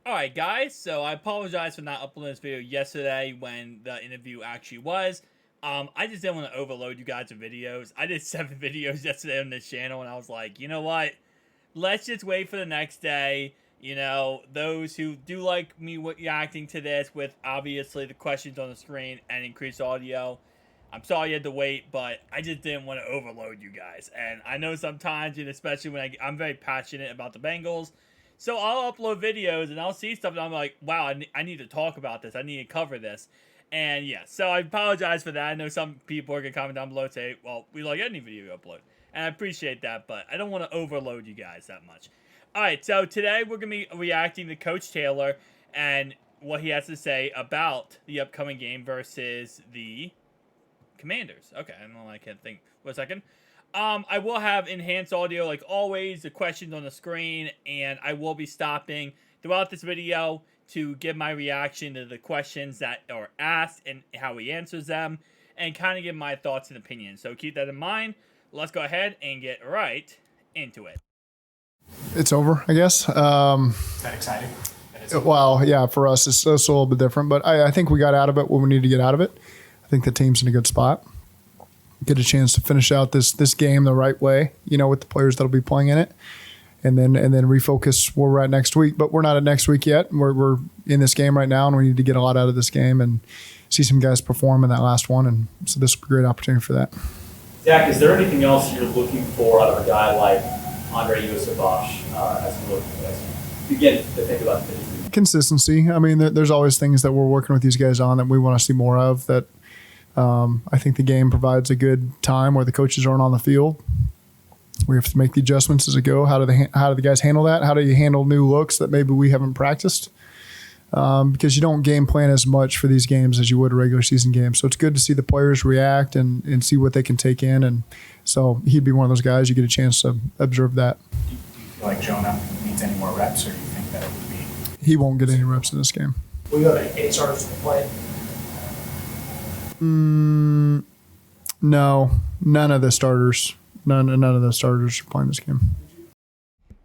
Alright guys, so I apologize for not uploading this video yesterday when the interview actually was. I just didn't want to overload you guys with videos. I did 7 videos yesterday on this channel and I was like, you know what? Let's just wait for the next day. You know, those who do like me reacting to this with obviously the questions on the screen and increased audio, I'm sorry you had to wait, but I just didn't want to overload you guys. And I know sometimes, and especially when I'm very passionate about the Bengals, so I'll upload videos and I'll see stuff and I'm like, wow, I need to talk about this. I need to cover this. And yeah, so I apologize for that. I know some people are going to comment down below and say, well, we like any video you upload. And I appreciate that, but I don't want to overload you guys that much. Alright, so today we're going to be reacting to Coach Taylor and what he has to say about the upcoming game versus the Commanders. Okay, I don't know, I can't think. Wait a second. I will have enhanced audio like always, the questions on the screen, and I will be stopping throughout this video to give my reaction to the questions that are asked and how he answers them, and kind of give my thoughts and opinions. So keep that in mind. Let's go ahead and get right into it. It's over, I guess. Is that exciting? Well, yeah, for us, it's a little bit different, but I think we got out of it what we need to get out of it. I think the team's in a good spot. Get a chance to finish out this game the right way, you know, with the players that'll be playing in it, and then refocus where we're at next week. But we're not at next week yet. We're in this game right now, and we need to get a lot out of this game and see some guys perform in that last one. And so this will be a great opportunity for that. Zach, is there anything else you're looking for out of a guy like Andre Yosebosh as you begin to think about the Consistency. I mean, there's always things that we're working with these guys on that we want to see more of. That I think the game provides a good time where the coaches aren't on the field. We have to make the adjustments as it go. How do the guys handle that? How do you handle new looks that maybe we haven't practiced? Because you don't game plan as much for these games as you would a regular season game. So it's good to see the players react and see what they can take in. And so he'd be one of those guys you get a chance to observe that. Do you feel like Jonah needs any more reps, or do you think that it would be? He won't get any reps in this game. Will you have 8 starters to play? No, none of the starters. None of the starters are playing this game.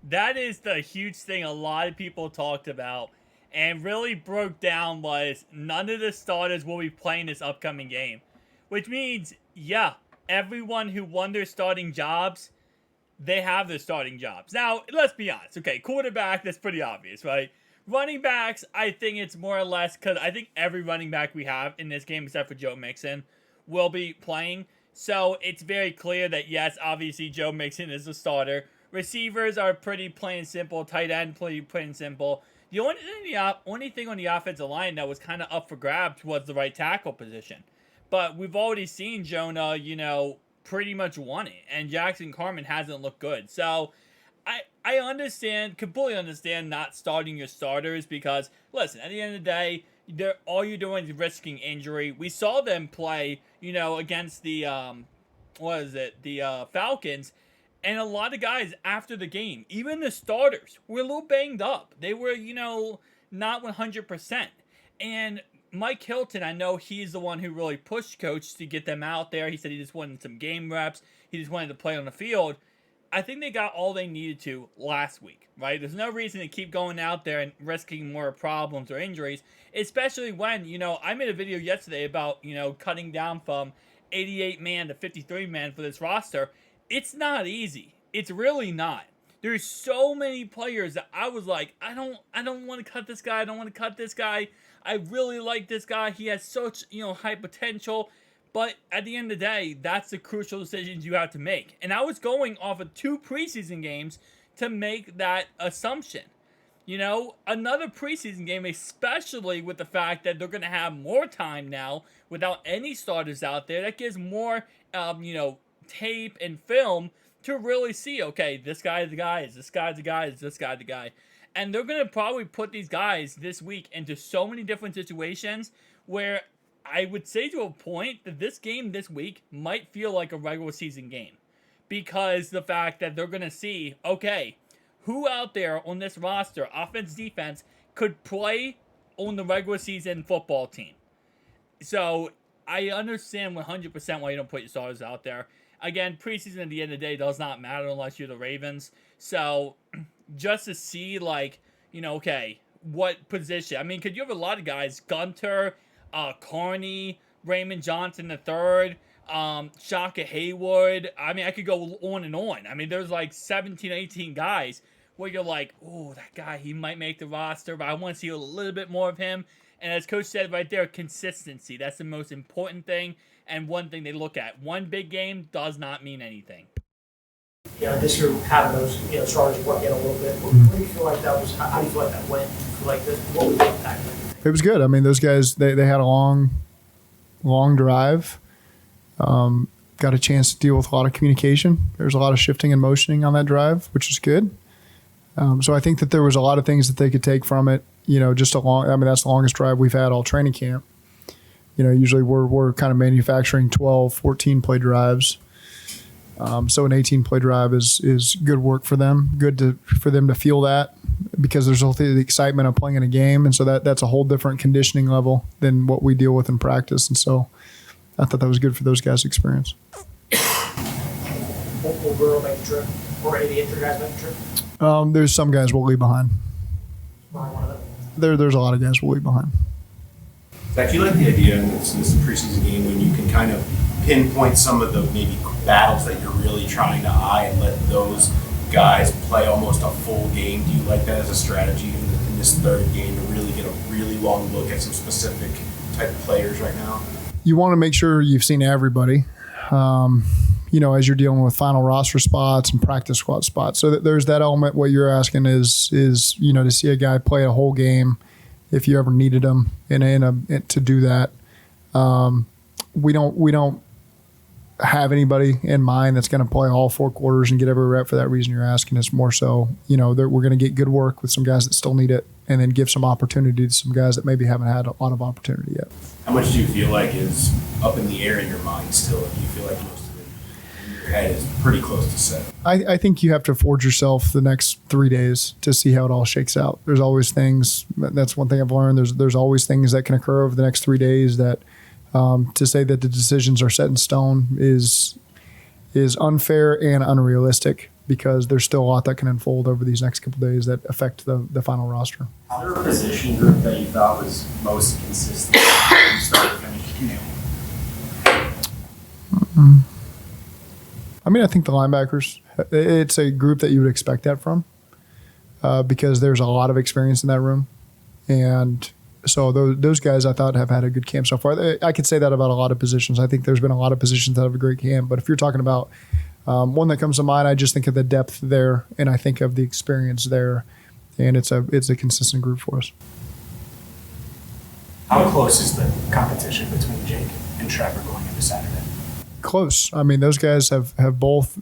That is the huge thing a lot of people talked about and really broke down was none of the starters will be playing this upcoming game. Which means, yeah, everyone who won their starting jobs, they have their starting jobs. Now, let's be honest. Okay, quarterback, that's pretty obvious, right? Running backs, I think it's more or less because I think every running back we have in this game, except for Joe Mixon, will be playing. So it's very clear that, yes, obviously Joe Mixon is a starter. Receivers are pretty plain and simple. Tight end, pretty plain and simple. The only thing on the offensive line that was kind of up for grabs was the right tackle position. But we've already seen Jonah, you know, pretty much won it. And Jackson Carman hasn't looked good. So I understand, completely understand not starting your starters because, listen, at the end of the day, all you're doing is risking injury. We saw them play, you know, against the, the Falcons, and a lot of guys after the game, even the starters, were a little banged up. They were, you know, not 100%. And Mike Hilton, I know he's the one who really pushed Coach to get them out there. He said he just wanted some game reps. He just wanted to play on the field. I think they got all they needed to last week, right? There's no reason to keep going out there and risking more problems or injuries, especially when, you know, I made a video yesterday about, you know, cutting down from 88-man to 53-man for this roster. It's not easy. It's really not. There's so many players that I was like, I don't want to cut this guy. I don't want to cut this guy. I really like this guy. He has such, you know, high potential. But at the end of the day, that's the crucial decisions you have to make. And I was going off of 2 preseason games to make that assumption. You know, another preseason game, especially with the fact that they're going to have more time now without any starters out there, that gives more, you know, tape and film to really see, okay, this guy is the guy, is this guy the guy, is this guy the guy. And they're going to probably put these guys this week into so many different situations where I would say to a point that this game this week might feel like a regular season game. Because the fact that they're going to see, okay, who out there on this roster, offense, defense, could play on the regular season football team. So I understand 100% why you don't put your starters out there. Again, preseason at the end of the day does not matter unless you're the Ravens. So just to see, like, you know, okay, what position. I mean, because you have a lot of guys, Gunter, Carney, Raymond Johnson III, Shaka Haywood. I mean, I could go on and on. I mean, there's like 17, 18 guys where you're like, oh, that guy, he might make the roster, but I want to see a little bit more of him. And as Coach said right there, consistency. That's the most important thing and one thing they look at. One big game does not mean anything. This year having those, starters work in a little bit. What do you feel like that was? How do you feel like that went? Do you feel like this? What was the impact? It was good. I mean, those guys, they had a long drive. Got a chance to deal with a lot of communication. There's a lot of shifting and motioning on that drive, which is good. So I think that there was a lot of things that they could take from it. That's the longest drive we've had all training camp. Usually we're kind of manufacturing 12, 14 play drives. So an 18 play drive is good work for them. Good for them to feel that, because there's also the excitement of playing in a game, and so that's a whole different conditioning level than what we deal with in practice. And so I thought that was good for those guys' experience. Will Burrow make the trip, or any of the injured guys make the trip? There's some guys we'll leave behind. One of them. There's a lot of guys we'll leave behind. Zach, do you like the idea in this preseason game when you can kind of pinpoint some of the maybe battles that you're really trying to eye and let those guys play almost a full game? Do you like that as a strategy in this third game to really get a really long look at some specific type of players right now? You want to make sure you've seen everybody, as you're dealing with final roster spots and practice squad spots. So there's that element. What you're asking is to see a guy play a whole game if you ever needed him to do that. We don't have anybody in mind that's going to play all 4 quarters and get every rep for that reason you're asking. It's more so, we're going to get good work with some guys that still need it, and then give some opportunity to some guys that maybe haven't had a lot of opportunity yet. How much do you feel like is up in the air in your mind still? Do you feel like most of it in your head is pretty close to set? I think you have to forge yourself the next 3 days to see how it all shakes out. There's always things. That's one thing I've learned. There's always things that can occur over the next 3 days that to say that the decisions are set in stone is unfair and unrealistic, because there's still a lot that can unfold over these next couple of days that affect the final roster. Is there a position group that you thought was most consistent from start to finish? I think the linebackers, it's a group that you would expect that from, because there's a lot of experience in that room. And so those guys I thought have had a good camp so far. I could say that about a lot of positions. I think there's been a lot of positions that have a great camp. But if you're talking about one that comes to mind, I just think of the depth there, and I think of the experience there, and it's a consistent group for us. How close is the competition between Jake and Trevor going into Saturday? Close. Those guys have both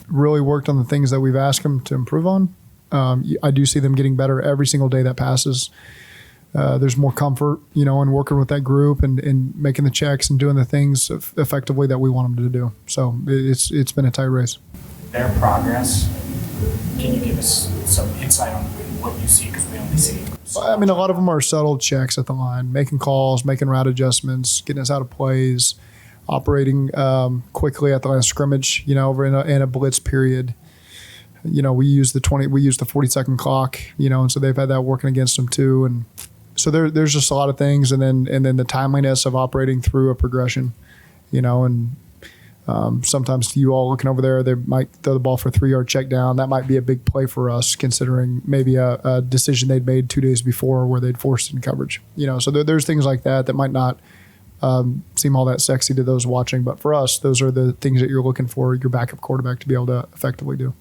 really worked on the things that we've asked them to improve on. I do see them getting better every single day that passes. There's more comfort, in working with that group and making the checks and doing the things effectively that we want them to do. So it's been a tight race. Their progress, can you give us some insight on what you see? Because we only see. A lot of them are subtle checks at the line, making calls, making route adjustments, getting us out of plays, operating quickly at the line of scrimmage, over in a blitz period. We use the 40-second clock, and so they've had that working against them too. And so there's just a lot of things, and then the timeliness of operating through a progression, and sometimes you all looking over there, they might throw the ball for a 3-yard check down. That might be a big play for us, considering maybe a decision they'd made 2 days before where they'd forced in coverage. So there's things like that might not seem all that sexy to those watching, but for us, those are the things that you're looking for your backup quarterback to be able to effectively do.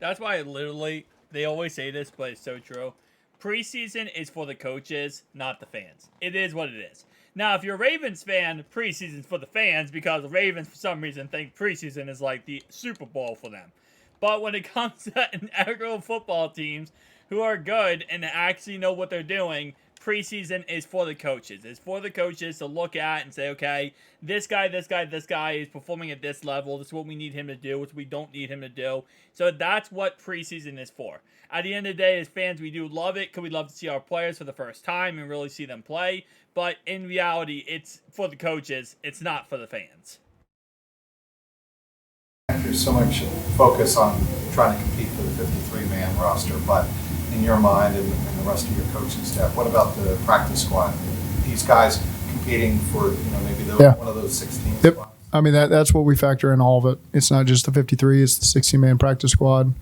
That's why they always say this, but it's so true. Preseason is for the coaches, not the fans. It is what it is. Now, if you're a Ravens fan, preseason's for the fans, because the Ravens, for some reason, think preseason is like the Super Bowl for them. But when it comes to integral football teams who are good and actually know what they're doing, preseason is for the coaches. It's for the coaches to look at and say, okay, this guy is performing at this level. This is what we need him to do. What we don't need him to do. So that's what preseason is for. At the end of the day, as fans, we do love it because we love to see our players for the first time and really see them play. But in reality, it's for the coaches. It's not for the fans. There's so much focus on trying to compete for the 53-man roster, but in your mind and the rest of your coaching staff, what about the practice squad? These guys competing for, maybe one of those 16 Yep. spots? I mean, that's what we factor in all of it. It's not just the 53, it's the 16-man practice squad.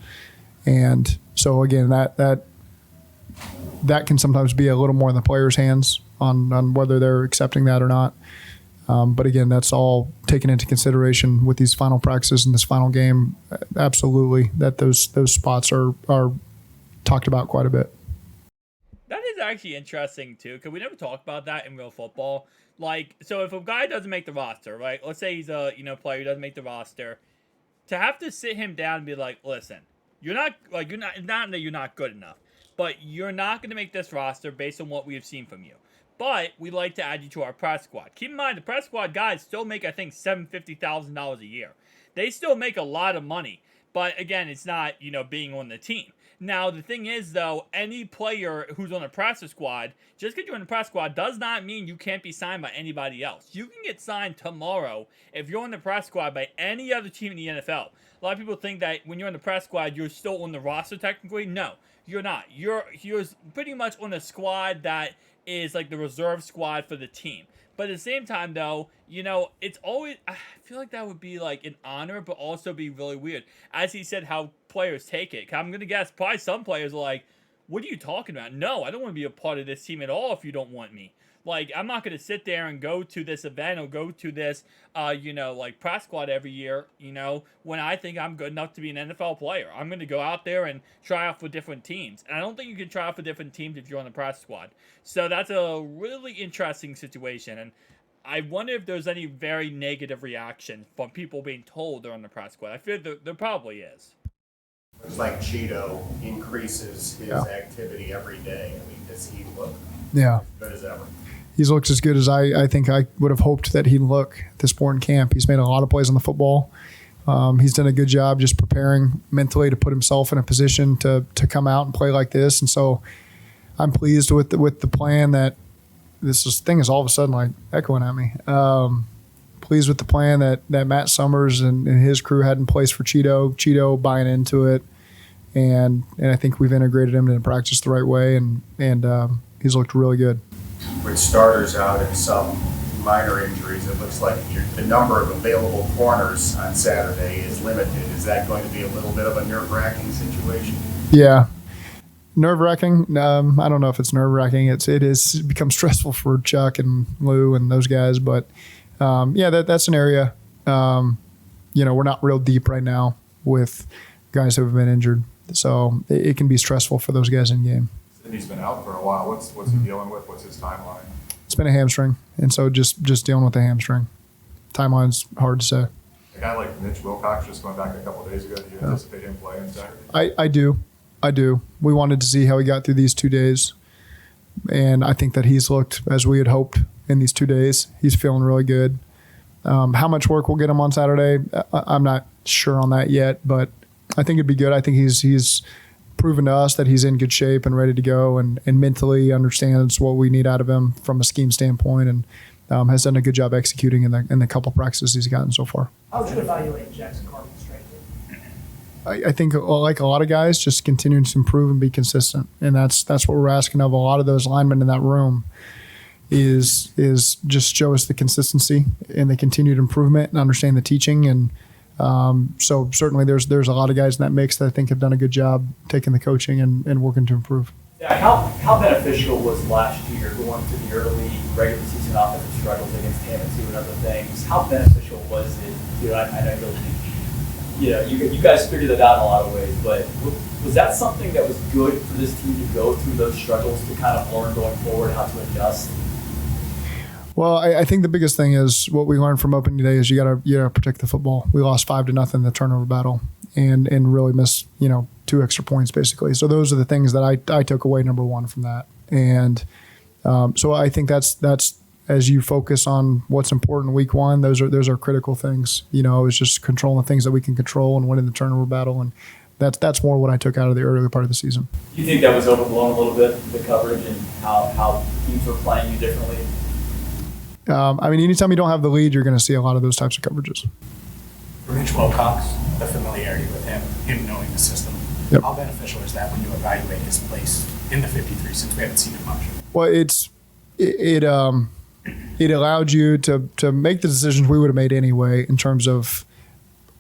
And so, again, that can sometimes be a little more in the players' hands on whether they're accepting that or not. But, again, that's all taken into consideration with these final practices and this final game. Absolutely, that those spots are talked about quite a bit. That is actually interesting, too, because we never talk about that in real football. Like, so if a guy doesn't make the roster, right? Let's say he's a player who doesn't make the roster, to have to sit him down and be like, listen, not that you're not good enough, but you're not going to make this roster based on what we have seen from you. But we'd like to add you to our press squad. Keep in mind, the press squad guys still make, I think, $750,000 a year. They still make a lot of money. But again, it's not, being on the team. Now, the thing is, though, any player who's on the practice squad, just because you're on the practice squad does not mean you can't be signed by anybody else. You can get signed tomorrow if you're on the practice squad by any other team in the NFL. A lot of people think that when you're on the practice squad, you're still on the roster technically. No, you're not. You're pretty much on a squad that is like the reserve squad for the team. But at the same time, though, it's always, I feel like that would be like an honor, but also be really weird. As he said, how players take it. I'm going to guess probably some players are like, what are you talking about? No, I don't want to be a part of this team at all if you don't want me. Like, I'm not going to sit there and go to this event or go to this, like press squad every year, when I think I'm good enough to be an NFL player. I'm going to go out there and try out for different teams. And I don't think you can try out for different teams if you're on the press squad. So that's a really interesting situation. And I wonder if there's any very negative reaction from people being told they're on the press squad. I feel there probably is. It's like Cheeto increases his activity every day. I mean, does he look as good as ever? He looks as good as I think I would have hoped that he'd look at this point in camp. He's made a lot of plays on the football. He's done a good job just preparing mentally to put himself in a position to come out and play like this. And so I'm pleased with the plan that thing is all of a sudden like echoing at me. Pleased with the plan that Matt Summers and his crew had in place for Cheeto. Cheeto buying into it, and I think we've integrated him into practice the right way, and he's looked really good. With starters out and some minor injuries, it looks like the number of available corners on Saturday is limited. Is that going to be a little bit of a nerve-wracking situation? Yeah. Nerve-wracking? I don't know if it's nerve-wracking. It becomes stressful for Chuck and Lou and those guys, but that's an area. We're not real deep right now with guys who have been injured, so it can be stressful for those guys in game. He's been out for a while. What's he dealing with? What's his timeline? It's been a hamstring, and so just dealing with the hamstring. Timeline's hard to say. A guy like Mitch Wilcox just going back a couple of days ago. Do you anticipate him playing Saturday? I do. We wanted to see how he got through these 2 days, and I think that he's looked as we had hoped in these 2 days. He's feeling really good. How much work we'll get him on Saturday, I'm not sure on that yet, but I think it'd be good. I think he's proven to us that he's in good shape and ready to go, and mentally understands what we need out of him from a scheme standpoint, and has done a good job executing in the couple practices he's gotten so far. How would you evaluate Jackson Carmen's strength? I think, like a lot of guys, just continuing to improve and be consistent, and that's what we're asking of a lot of those linemen in that room. Is just show us the consistency and the continued improvement and understand the teaching. And so certainly there's a lot of guys in that mix that I think have done a good job taking the coaching and working to improve. Yeah, how beneficial was last year going to the early regular season offensive struggles against Tennessee and other things? How beneficial was it? I know you guys figured it out in a lot of ways, but was that something that was good for this team to go through those struggles to kind of learn going forward how to adjust? Well, I think the biggest thing is what we learned from opening day is you gotta protect the football. We lost 5-0 in the turnover battle, and really missed 2 extra points basically. So those are the things that I took away number one from that, and so I think that's as you focus on what's important week one, those are critical things. It's just controlling the things that we can control and winning the turnover battle, and that's more what I took out of the early part of the season. Do you think that was overblown a little bit, the coverage and how teams were playing you differently? Anytime you don't have the lead, you're going to see a lot of those types of coverages. For Mitch Wilcox, the familiarity with him knowing the system, Yep. How beneficial is that when you evaluate his place in the 53, since we haven't seen it much? Well, it allowed you to make the decisions we would have made anyway in terms of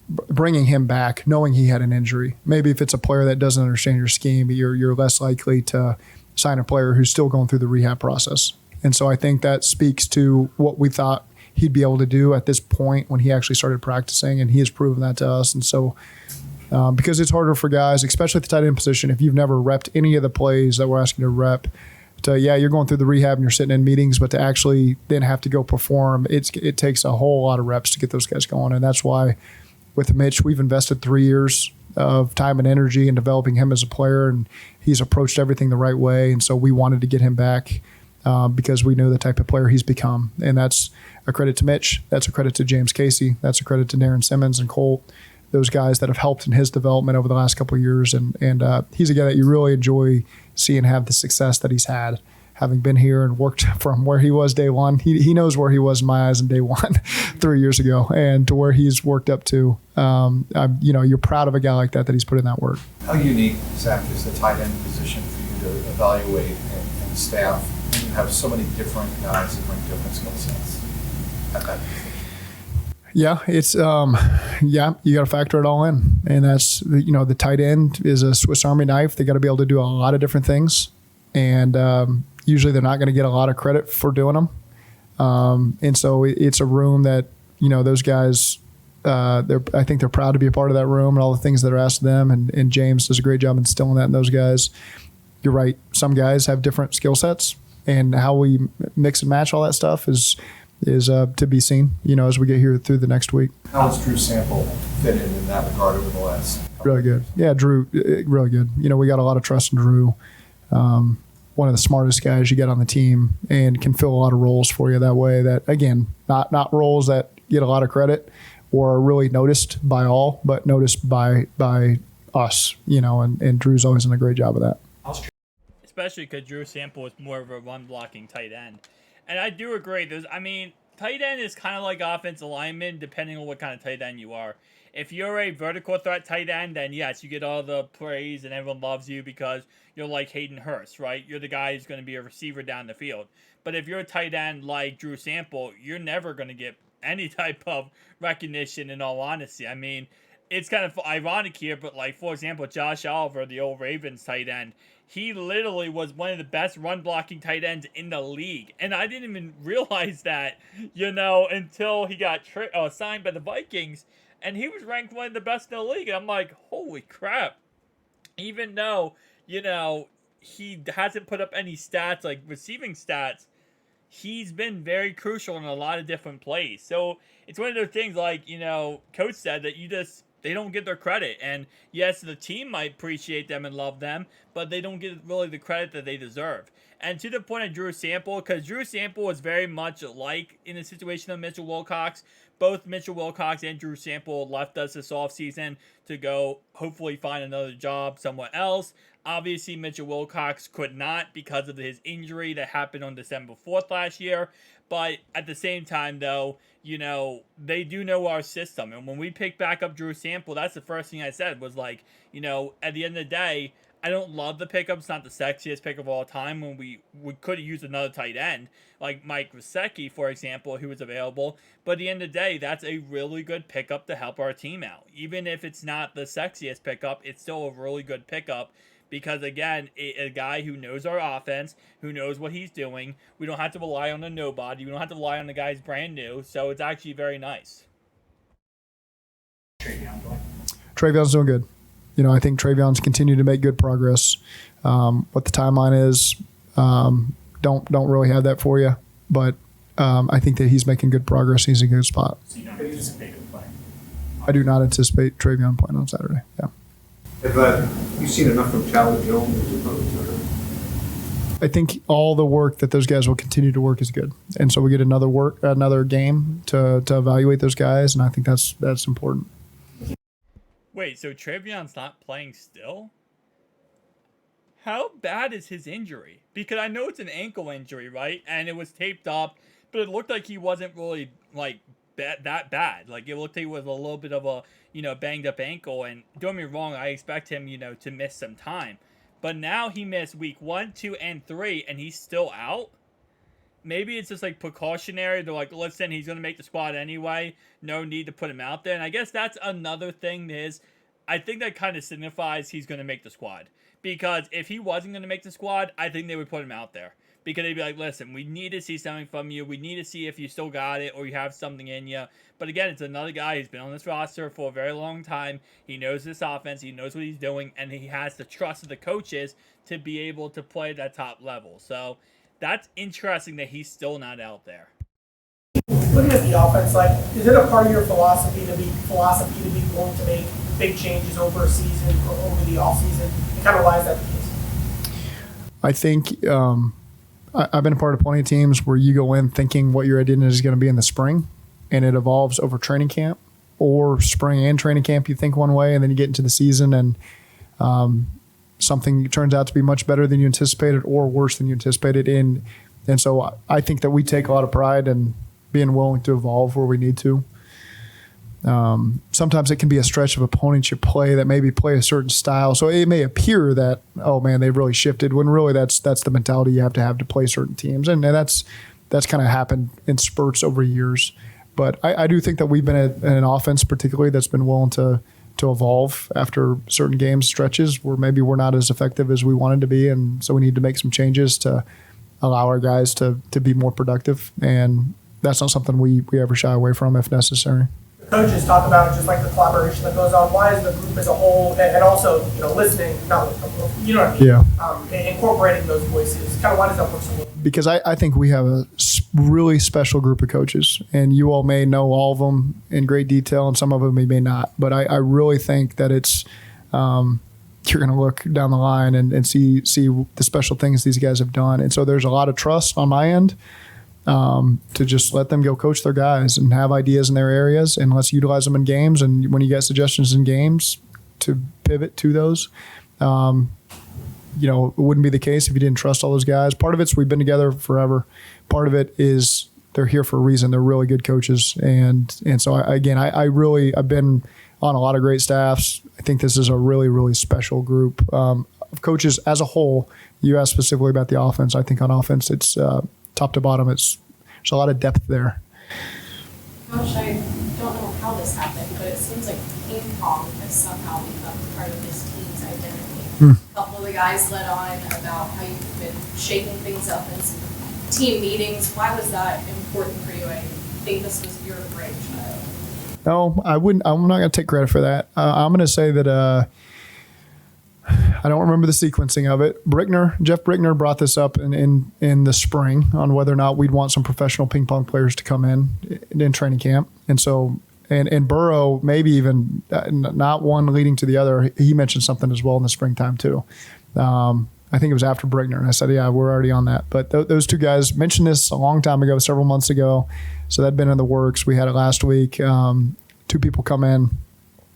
bringing him back, knowing he had an injury. Maybe if it's a player that doesn't understand your scheme, you're less likely to sign a player who's still going through the rehab process. And so I think that speaks to what we thought he'd be able to do at this point when he actually started practicing, and he has proven that to us. And so because it's harder for guys, especially at the tight end position, if you've never repped any of the plays that we're asking you to rep, you're going through the rehab and you're sitting in meetings, but to actually then have to go perform, it takes a whole lot of reps to get those guys going. And that's why with Mitch, we've invested 3 years of time and energy in developing him as a player, and he's approached everything the right way. And so we wanted to get him back because we knew the type of player he's become. And that's a credit to Mitch. That's a credit to James Casey. That's a credit to Darren Simmons and Colt, those guys that have helped in his development over the last couple of years. And he's a guy that you really enjoy seeing have the success that he's had, having been here and worked from where he was day one. He knows where he was in my eyes in day one 3 years ago, and to where he's worked up to. You're proud of a guy like that he's put in that work. How unique, Zach, is the tight end position for you to evaluate and staff when you have so many different guys that bring different skill sets at that position? Yeah, it's you got to factor it all in, and that's the tight end is a Swiss Army knife. They got to be able to do a lot of different things, and usually they're not going to get a lot of credit for doing them. And so it's a room that those guys. I think they're proud to be a part of that room and all the things that are asked of them. And James does a great job instilling that in those guys. You're right. Some guys have different skill sets, and how we mix and match all that stuff is to be seen, as we get here through the next week. How has Drew Sample fit in that regard over the last? Really good. Yeah, Drew, really good. We got a lot of trust in Drew. One of the smartest guys you get on the team, and can fill a lot of roles for you that way. That, again, not roles that get a lot of credit or are really noticed by all, but noticed by us, and Drew's always done a great job of that. Especially because Drew Sample is more of a run-blocking tight end. And I do agree. Tight end is kind of like offensive lineman, depending on what kind of tight end you are. If you're a vertical threat tight end, then yes, you get all the praise and everyone loves you because you're like Hayden Hurst, right? You're the guy who's going to be a receiver down the field. But if you're a tight end like Drew Sample, you're never going to get any type of recognition, in all honesty. I mean, it's kind of ironic here, but for example, Josh Oliver, the old Ravens tight end, he literally was one of the best run-blocking tight ends in the league. And I didn't even realize that, until he got signed by the Vikings. And he was ranked one of the best in the league. And I'm like, holy crap. Even though, he hasn't put up any stats, like receiving stats, he's been very crucial in a lot of different plays. So it's one of those things Coach said that they don't get their credit. And yes, the team might appreciate them and love them, but they don't get really the credit that they deserve. And to the point of Drew Sample, because Drew Sample was very much like in the situation of Mitchell Wilcox. Both Mitchell Wilcox and Drew Sample left us this offseason to go hopefully find another job somewhere else. Obviously, Mitchell Wilcox could not because of his injury that happened on December 4th last year. But at the same time, though, they do know our system. And when we picked back up Drew Sample, that's the first thing I said was at the end of the day, I don't love the pickup. It's not the sexiest pick of all time when we could have used another tight end, like Mike Gesicki, for example, who was available. But at the end of the day, that's a really good pickup to help our team out. Even if it's not the sexiest pickup, it's still a really good pickup because, again, a guy who knows our offense, who knows what he's doing. We don't have to rely on a nobody. We don't have to rely on the guy who's brand new. So it's actually very nice. Trayvon's doing good. I think Trayvon's continued to make good progress. What the timeline is, don't really have that for you, but I think that he's making good progress. He's in a good spot. So you don't anticipate him playing? I do not anticipate Trayvon playing on Saturday. Yeah. Have you seen enough from Tyler Jones? I think all the work that those guys will continue to work is good, and so we get another game to evaluate those guys, and I think that's important. Wait, so Trayvon's not playing still? How bad is his injury? Because I know it's an ankle injury, right? And it was taped up, but it looked like he wasn't really, that bad. Like, it looked like he was a little bit of a, banged up ankle. And don't get me wrong, I expect him, to miss some time. But now he missed week 1, 2, and 3, and he's still out. Maybe it's just like precautionary. They're like, listen, he's going to make the squad anyway. No need to put him out there. And I guess that's another thing is, I think that kind of signifies he's going to make the squad. Because if he wasn't going to make the squad, I think they would put him out there. Because they'd be like, listen, we need to see something from you. We need to see if you still got it or you have something in you. But again, it's another guy who's been on this roster for a very long time. He knows this offense. He knows what he's doing. And he has the trust of the coaches to be able to play at that top level. So that's interesting that he's still not out there. Looking at the offense, like, is it a part of your philosophy to be willing to make big changes over a season or over the off season? And kind of why is that the case? I think I've been a part of plenty of teams where you go in thinking what your identity is going to be in the spring, and it evolves over training camp, or spring and training camp. You think one way, and then you get into the season, and something turns out to be much better than you anticipated, or worse than you anticipated. And so I think that we take a lot of pride in being willing to evolve where we need to. Sometimes it can be a stretch of opponents you play that maybe play a certain style. So it may appear that, oh man, they've really shifted, when really that's the mentality you have to play certain teams. And that's kind of happened in spurts over years. But I do think that we've been an offense particularly that's been willing to evolve after certain game stretches where maybe we're not as effective as we wanted to be. And so we need to make some changes to allow our guys to be more productive. And that's not something we ever shy away from if necessary. Coaches talk about just like the collaboration that goes on. Why is the group as a whole, and also listening, not you know what I mean? Yeah. Incorporating those voices. Kind of why does that work so well? Because I think we have a really special group of coaches, and you all may know all of them in great detail, and some of them you may not. But I really think that it's you're going to look down the line and see the special things these guys have done, and so there's a lot of trust on my end. To just let them go coach their guys and have ideas in their areas, and let's utilize them in games. And when you get suggestions in games, to pivot to those. It wouldn't be the case if you didn't trust all those guys. Part of it's we've been together forever. Part of it is they're here for a reason. They're really good coaches, and so I've been on a lot of great staffs. I think this is a really, really special group of coaches as a whole. You asked specifically about the offense. I think on offense, it's top to bottom, there's a lot of depth there. Gosh, I don't know how this happened, but it seems like ping pong has somehow become part of this team's identity. A couple of the guys led on about how you've been shaking things up in some team meetings. Why was that important for you? I think this was your brainchild. No, I wouldn't. I'm not going to take credit for that. I'm going to say that I don't remember the sequencing of it. Jeff Brickner brought this up in the spring on whether or not we'd want some professional ping pong players to come in training camp. And so, and Burrow, maybe even not one leading to the other, he mentioned something as well in the springtime too. I think it was after Brickner. And I said, yeah, we're already on that. But those two guys mentioned this a long time ago, several months ago. So that'd been in the works. We had it last week. Two people come in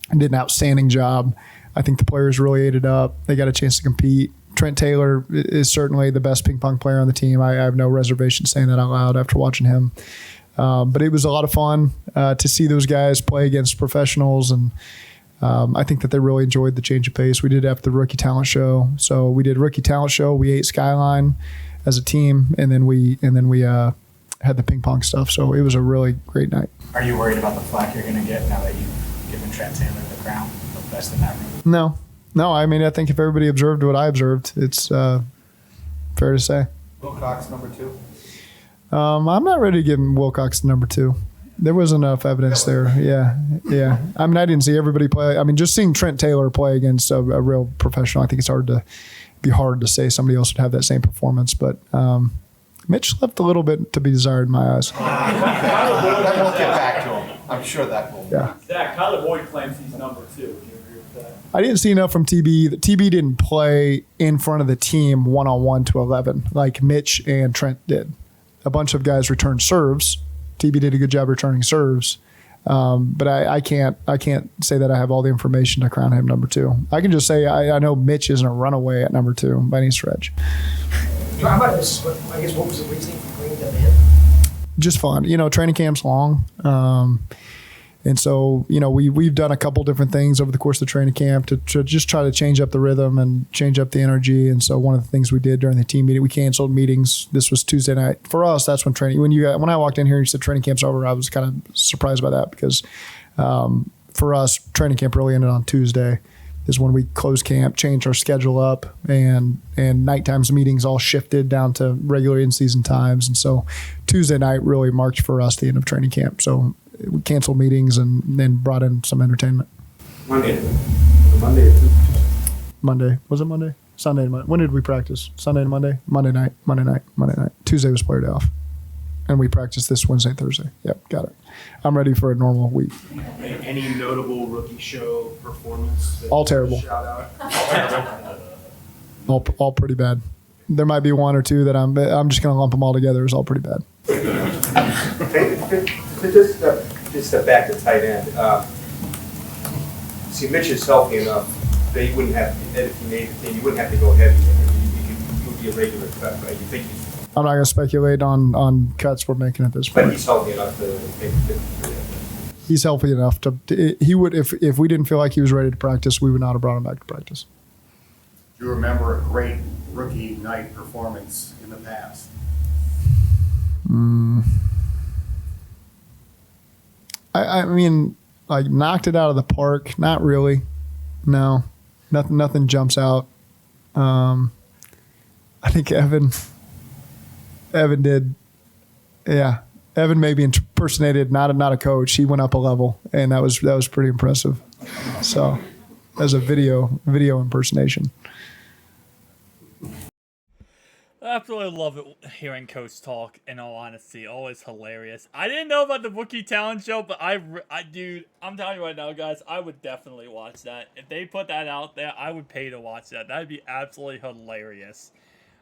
and did an outstanding job. I think the players really ate it up. They got a chance to compete. Trent Taylor is certainly the best ping pong player on the team. I have no reservation saying that out loud after watching him. But it was a lot of fun to see those guys play against professionals, and I think that they really enjoyed the change of pace. We did after the rookie talent show. So we did rookie talent show. We ate Skyline as a team, and then we had the ping pong stuff. So it was a really great night. Are you worried about the flack you're going to get now that you've given Trent Taylor the crown, the best in that room? No. I mean, I think if everybody observed what I observed, it's fair to say. Wilcox number 2. I'm not ready to give him Wilcox number 2. There was enough evidence there. Yeah. I mean, I didn't see everybody play. I mean, just seeing Trent Taylor play against a real professional, I think it's hard to say somebody else would have that same performance. But Mitch left a little bit to be desired in my eyes. That won't get back to him. I'm sure that will. Yeah. Zach, Kyler Boyd claims he's number 2. Would you agree with that? I didn't see enough from TB. TB didn't play in front of the team 1-on-1 to 11 like Mitch and Trent did. A bunch of guys returned serves. TB did a good job returning serves. But I can't say that I have all the information to crown him number 2. I can just say I know Mitch isn't a runaway at number 2 by any stretch. I might have missed, I guess, what was the reasoning for bringing them in? just fun. Training camp's long. And so, we've done a couple different things over the course of the training camp to just try to change up the rhythm and change up the energy. And so one of the things we did during the team meeting, we canceled meetings. This was Tuesday night. For us, that's when when I walked in here and you said training camp's over, I was kind of surprised by that because for us, training camp really ended on Tuesday is when we closed camp, changed our schedule up, and night times meetings all shifted down to regular in-season times. And so Tuesday night really marked for us the end of training camp. So we canceled meetings and then brought in some entertainment. Monday. Was it Monday? Sunday and Monday. When did we practice? Sunday and Monday? Monday night. Tuesday was player day off. And we practiced this Wednesday, Thursday. Yep, got it. I'm ready for a normal week. Any notable rookie show performance? that All you terrible. Shout out. All pretty bad. There might be one or two that I'm just going to lump them all together. It's all pretty bad. Just back to tight end. See, Mitch is healthy enough that he wouldn't have, if he made the team, you wouldn't have to go heavy. It would be a regular cut, right? You think I'm not going to speculate on cuts we're making at this but point. he's healthy enough to make 53. He's healthy enough to he would if we didn't feel like he was ready to practice, we would not have brought him back to practice. Do you remember a great rookie night performance in the past? I mean, like knocked it out of the park. Not really. No, nothing jumps out. I think Evan did. Yeah, Evan maybe impersonated not a coach. He went up a level, and that was pretty impressive. So, as a video impersonation. I absolutely love it hearing Coach talk, in all honesty. Always hilarious. I didn't know about the Rookie Talent Show, but dude, I'm telling you right now, guys, I would definitely watch that. If they put that out there, I would pay to watch that. That'd be absolutely hilarious.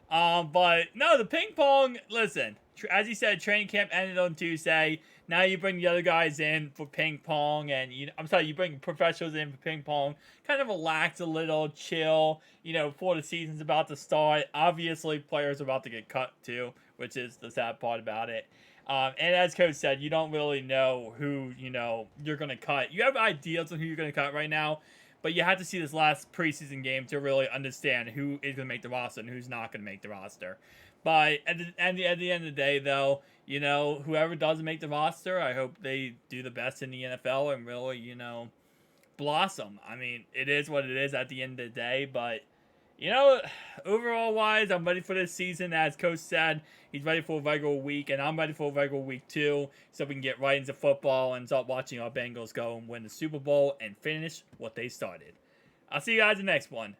But no, the ping pong, listen, as you said, training camp ended on Tuesday. Now you bring the other guys in for ping pong, and you bring professionals in for ping pong. Kind of relax a little, chill, before the season's about to start. Obviously, players are about to get cut too, which is the sad part about it. And as Coach said, you don't really know who, you're going to cut. You have ideas on who you're going to cut right now, but you have to see this last preseason game to really understand who is going to make the roster and who's not going to make the roster. But at the end of the day, though, whoever doesn't make the roster, I hope they do the best in the NFL and really, blossom. I mean, it is what it is at the end of the day, but, overall wise, I'm ready for this season. As Coach said, he's ready for a regular week, and I'm ready for a regular week too, so we can get right into football and start watching our Bengals go and win the Super Bowl and finish what they started. I'll see you guys in the next one.